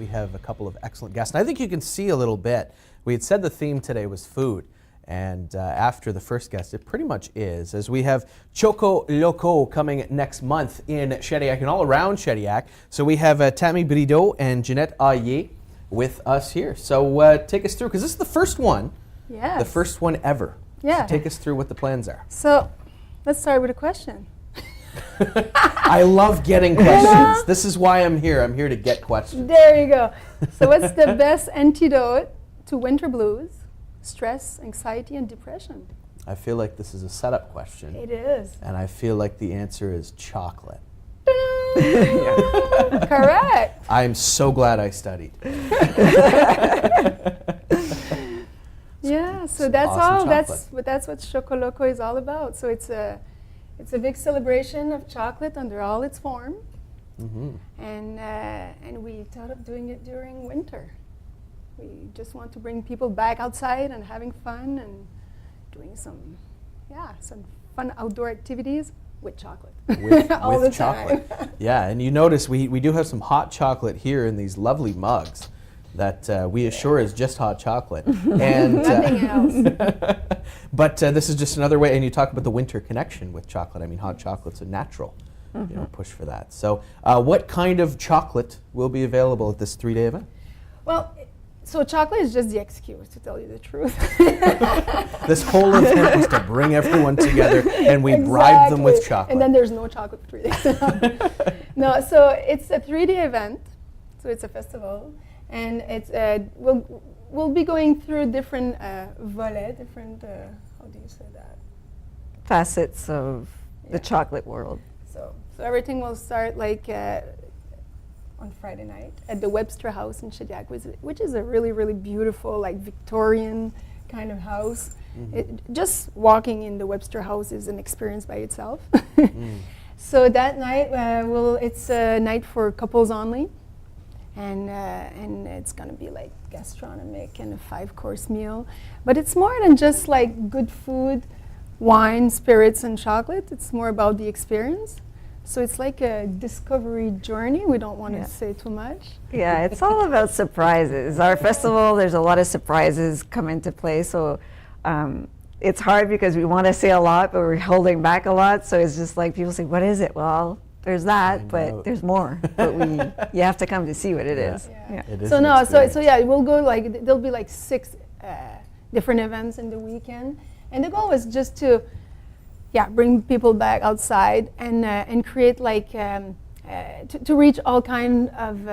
We have a couple of excellent guests. And I think you can see a little bit. We had said the theme today was food. And after the first guest, it pretty much is, as we have Choco Loco coming next month in Shediac and all around Shediac. So we have Tammy, Brideau, and Ginette Ahier with us here. So take us through, because this is the first one. Yes. The first one ever. Yeah. So take us through what the plans are. So let's start with a question. I love getting questions. This is why I'm here. I'm here to get questions. There you go. So what's the best antidote to winter blues, stress, anxiety, and depression? I feel like this is a setup question. It is. And I feel like the answer is chocolate. Correct. I'm so glad I studied. Yeah, so that's awesome all. chocolate. That's what Choco Loco is all about. So it's a big celebration of chocolate under all its form, and we thought of doing it during winter. We just want to bring people back outside and having fun and doing some fun outdoor activities with chocolate. All the chocolate. time. Yeah, and you notice we do have some hot chocolate here in these lovely mugs that we assure is just hot chocolate. And Nothing else. but this is just another way, and you talk about the winter connection with chocolate. I mean, hot chocolate's a natural push for that. So what kind of chocolate will be available at this 3-day event? Well, so chocolate is just the excuse, to tell you the truth. This whole event was to bring everyone together, and we bribe them with chocolate. And then there's no chocolate for 3 days. No, so it's a 3-day event. So it's a festival, and it's we'll be going through different volets, different how do you say that? Facets of the chocolate world. So everything will start like on Friday night at the Webster House in Shediac, which is a really, really beautiful, like Victorian kind of house. Just walking in the Webster House is an experience by itself. So that night, it's a night for couples only, and it's gonna be like gastronomic and a 5-course meal. But it's more than just like good food, wine, spirits, and chocolate. It's more about the experience. So it's like a discovery journey. We don't want to say too much. Yeah, it's all about surprises. Our festival, there's a lot of surprises come into play. So it's hard because we want to say a lot, but we're holding back a lot. So it's just like people say, what is it? Well, there's that, but there's more. But you have to come to see what it is. Yeah. It is So we'll go like, there'll be like 6 different events in the weekend. And the goal is just to bring people back outside and create like to reach all kind of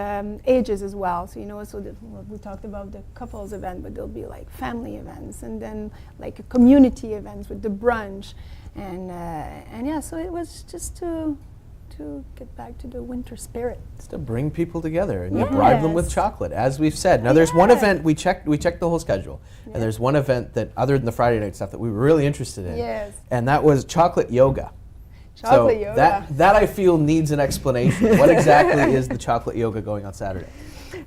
ages as well. So we talked about the couples event, but there'll be like family events, and then like a community events with the brunch, and so it was just to get back to the winter spirit. It's to bring people together, and you bribe them with chocolate, as we've said. Now there's one event, we checked the whole schedule, and there's one event that, other than the Friday night stuff, that we were really interested in. Yes. And that was chocolate yoga. Chocolate yoga. That I feel needs an explanation. What exactly is the chocolate yoga going on Saturday?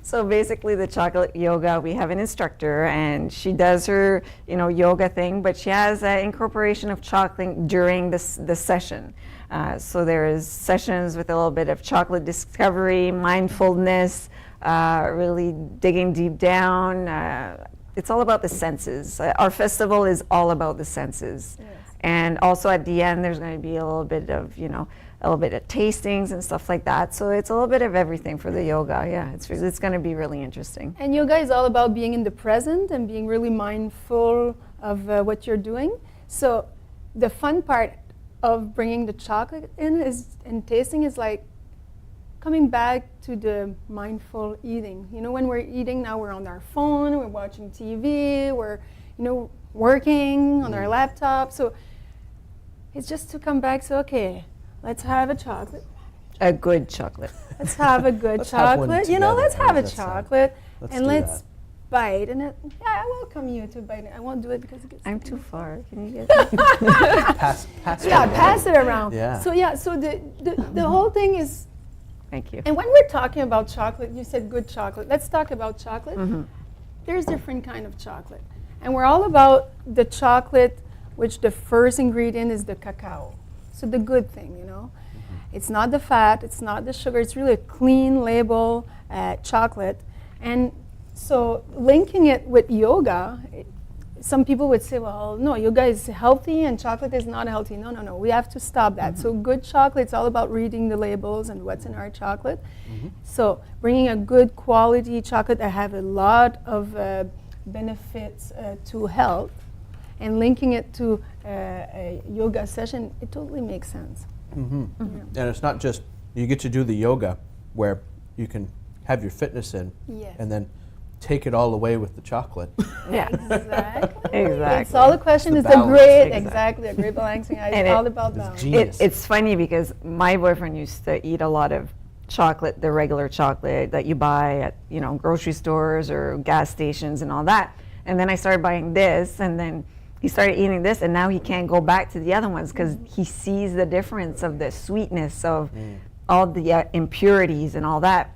So basically the chocolate yoga, we have an instructor and she does her, yoga thing, but she has an incorporation of chocolate during the session. So there is sessions with a little bit of chocolate discovery, mindfulness, really digging deep down. It's all about the senses. Our festival is all about the senses. Yes. And also at the end, there's going to be a little bit of, a little bit of tastings and stuff like that. So it's a little bit of everything for the yoga. Yeah, it's going to be really interesting. And yoga is all about being in the present and being really mindful of what you're doing. So the fun part of bringing the chocolate in and tasting is like coming back to the mindful eating. When we're eating now, we're on our phone, we're watching TV, we're working on our laptop. So it's just to come back. So okay, let's have a chocolate. A good chocolate. Let's have a good Let's have one chocolate. together. Let's have a Let's chocolate, let's and do let's that. bite. And I welcome you to bite. I won't do it because it gets. I'm too far. Can you get Pass Pass it around. Yeah. So the whole thing is. Thank you. And when we're talking about chocolate, you said good chocolate. Let's talk about chocolate. There's different kind of chocolate, and we're all about the chocolate, which the first ingredient is the cacao. So the good thing, It's not the fat, it's not the sugar. It's really a clean label chocolate. And so linking it with yoga, some people would say, well, no, yoga is healthy and chocolate is not healthy. No, no, no, we have to stop that. So good chocolate, it's all about reading the labels and what's in our chocolate. So bringing a good quality chocolate that have a lot of benefits to health and linking it to a yoga session, it totally makes sense. And it's not just, you get to do the yoga where you can have your fitness in Yes. and then take it all away with the chocolate. Yeah. Exactly. Exactly. It's all the question It's is the the balance. great, Exactly. exactly, a great balancing act. And It's all it- about It's balance. genius. It's funny because my boyfriend used to eat a lot of chocolate, the regular chocolate that you buy at, you know, grocery stores or gas stations and all that. And then I started buying this, and then he started eating this, and now he can't go back to the other ones because he sees the difference of the sweetness of all the impurities and all that.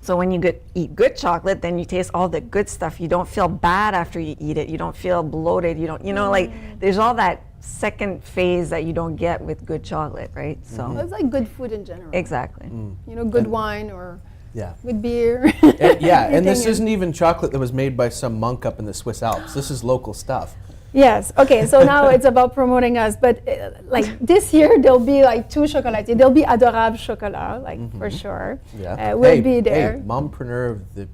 So when you eat good chocolate, then you taste all the good stuff. You don't feel bad after you eat it. You don't feel bloated. You don't, you know, like there's all that second phase that you don't get with good chocolate, right? So It's like good food in general. exactly. You know, good wine or Yeah. good beer. Yeah, and this Everything isn't even chocolate that was made by some monk up in the Swiss Alps. This is local stuff. Yes. Okay. So now it's about promoting us, but like this year there'll be like 2 chocolatiers. There'll be Adorable Chocolat, like for sure. Yeah. We'll be there. Hey, mompreneur of the,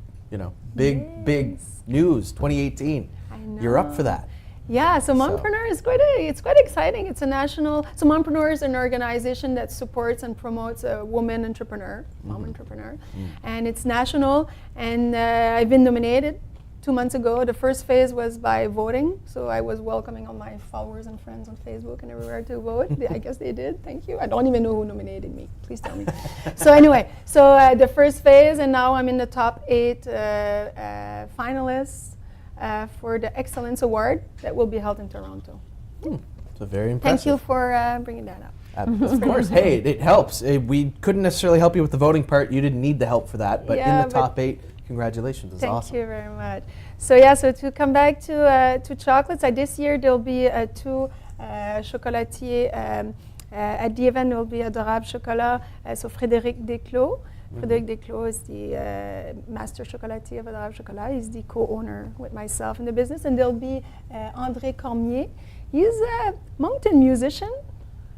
big news 2018. I know. You're up for that. Yeah. So Mompreneur is it's quite exciting. It's a national. So Mompreneur is an organization that supports and promotes a woman entrepreneur, mom entrepreneur, and it's national. And I've been nominated 2 months ago. The first phase was by voting. So I was welcoming all my followers and friends on Facebook and everywhere to vote. I guess they did. Thank you. I don't even know who nominated me. Please tell me. So anyway, the first phase, and now I'm in the top 8 finalists for the Excellence Award that will be held in Toronto. So very impressive. Thank you for bringing that up. Of course. Hey, it helps. We couldn't necessarily help you with the voting part. You didn't need the help for that. But Yeah, in the top 8, congratulations. It's Thank awesome. you very much. So yeah, so to come back to chocolates, this year there'll be 2 chocolatiers at the event. There will be Adorable Chocolat. So Frédéric Desclos. Frédéric Desclos is the master chocolatier of Adorable Chocolat. He's the co-owner with myself in the business. And there'll be André Cormier. He's a mountain musician.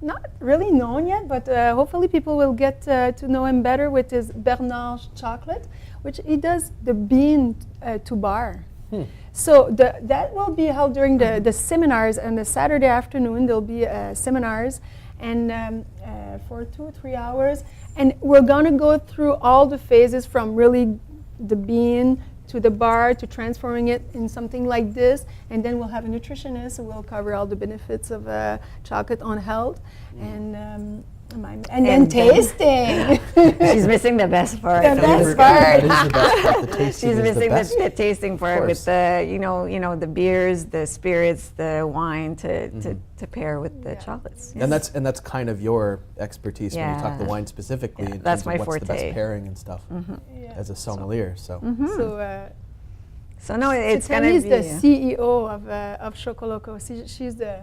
Not really known yet, but hopefully people will get to know him better with his Bernard's chocolate, which he does the bean to bar. So that will be held during the seminars, and the Saturday afternoon there'll be seminars, and for 2 or 3 hours, and we're gonna go through all the phases from really the bean to the bar to transforming it in something like this, and then we'll have a nutritionist who will cover all the benefits of chocolate on health, and then tasting. She's missing the best part. The best That part. is the best part. The tasting She's is missing the best. the tasting part course. with the the beers, the spirits, the wine to pair with the chocolates. And that's kind of your expertise when you talk the Yeah. wine specifically. Yeah, in that's terms of my what's the best forte. pairing and stuff Yeah. as a sommelier. So So So no, it's Tammy gonna is be the CEO of Chocoloco. She's the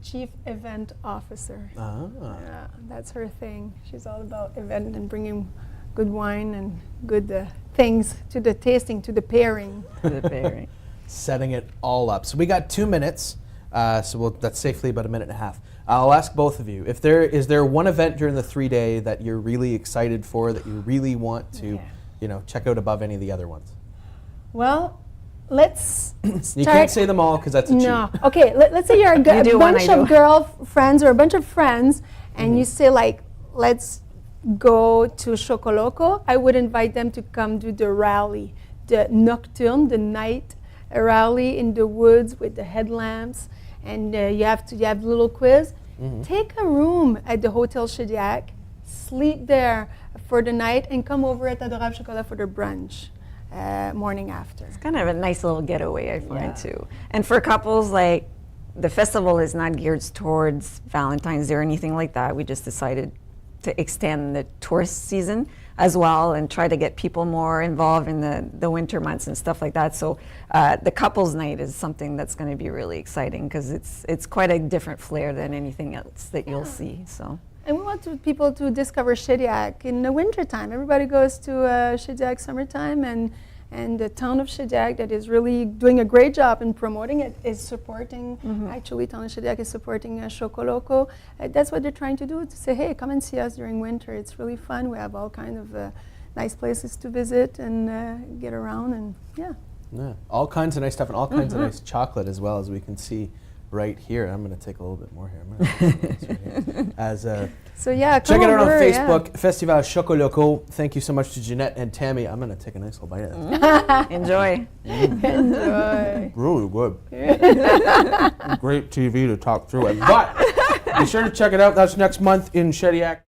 chief event officer. Yeah, that's her thing. She's all about event and bringing good wine and good things to the tasting, to the pairing. the pairing. setting it all up. So we got 2 minutes. That's safely about a minute and a half. I'll ask both of you, is there one event during the 3-day that you're really excited for, that you really want to, check out above any of the other ones? Well, let's start. You can't say them all because that's a cheat. No. Okay, let's say you're a do one, bunch I of do. girlfriends or a bunch of friends, and you say like, let's go to Chocoloco. I would invite them to come do the rally, the nocturne, the night rally in the woods with the headlamps, and you have little quiz. Take a room at the Hotel Shediac, sleep there for the night, and come over at Adorable Chocolat for the brunch. Morning after. It's kind of a nice little getaway, I find Yeah. too. And for couples, like the festival is not geared towards Valentine's Day or anything like that. We just decided to extend the tourist season as well and try to get people more involved in the winter months and stuff like that. So the couples night is something that's going to be really exciting because it's quite a different flair than anything else that you'll see. So And we want people to discover Shediac in the wintertime. Everybody goes to Shediac summertime, and the town of Shediac that is really doing a great job in promoting it is supporting, actually town of Shediac is supporting Shokoloco. That's what they're trying to do, to say, hey, come and see us during winter. It's really fun. We have all kind of nice places to visit and get around, and yeah. Yeah, all kinds of nice stuff and all kinds of nice chocolate as well, as we can see right here. I'm going to take a little bit more here. I'm gonna take this right here. As So yeah, check it out on over, Facebook, Festival Shokoloco. Thank you so much to Ginette and Tammy. I'm going to take a nice little bite of that. Enjoy. Enjoy. Really good. Great TV to talk through it. But be sure to check it out. That's next month in Shediac.